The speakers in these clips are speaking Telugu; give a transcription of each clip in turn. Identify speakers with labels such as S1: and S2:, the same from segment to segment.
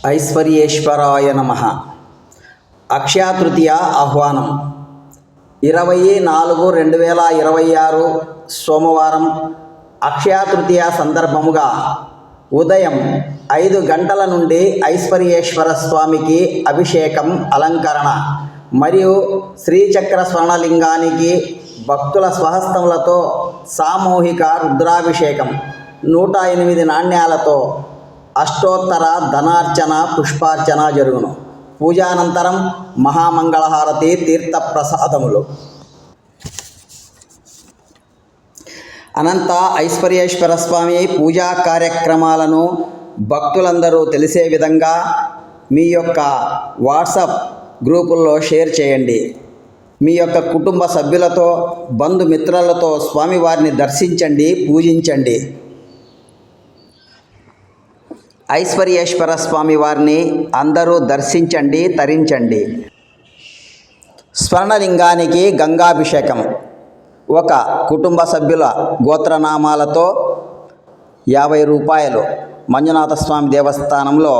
S1: ఐశ్వర్యేశ్వరాయ నమః. అక్షయతృతీయ ఆహ్వానం 20/4/2026 సోమవారం అక్షయతృతీయ సందర్భముగా ఉదయం 5 గంటల నుండి ఐశ్వర్యేశ్వర స్వామికి అభిషేకం, అలంకరణ మరియు శ్రీచక్ర స్వర్ణలింగానికి భక్తుల స్వహస్తములతో సామూహిక రుద్రాభిషేకం 108 నాణ్యాలతో అష్టోత్తర ధనార్చన, పుష్పార్చన జరుగును. పూజానంతరం మహామంగళహారతి, తీర్థ ప్రసాదములు. అనంత ఐశ్వర్యేశ్వర స్వామి పూజా కార్యక్రమాలను భక్తులందరూ తెలిసే విధంగా మీ యొక్క వాట్సాప్ గ్రూపుల్లో షేర్ చేయండి. మీ యొక్క కుటుంబ సభ్యులతో, బంధుమిత్రులతో స్వామివారిని దర్శించండి, పూజించండి. ఐశ్వర్యేశ్వర స్వామి వారిని అందరూ దర్శించండి, తరించండి. స్వర్ణలింగానికి గంగాభిషేకం. ఒక కుటుంబ సభ్యుల గోత్రనామాలతో 50 రూపాయలు మంజునాథ స్వామి దేవస్థానంలో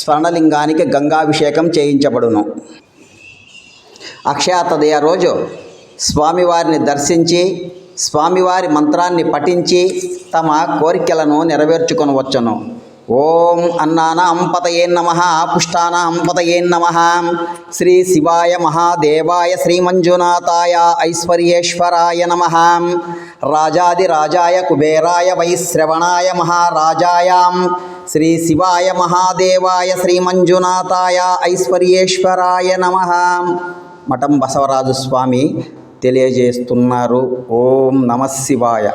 S1: స్వర్ణలింగానికి గంగాభిషేకం చేయించబడును. అక్షయతృతీయ రోజు స్వామివారిని దర్శించి స్వామివారి మంత్రాన్ని పఠించి తమ కోరికలను నెరవేర్చుకొనవచ్చును. ఓం అన్నానాం పతయే నమః, పుష్టానాం పతయే నమః. శ్రీ శివాయ మహాదేవాయ శ్రీమంజునాథాయ ఐశ్వర్యేశ్వరాయ నమః. రాజాదిరాజాయ కుబేరాయ వైశ్రవణాయ మహారాజాయ శ్రీ శివాయ మహాదేవాయ శ్రీమంజునాథాయ ఐశ్వర్యేశ్వరాయ నమః. మఠం బసవరాజు స్వామి తెలియజేస్తున్నారు. ఓం నమః శివాయ.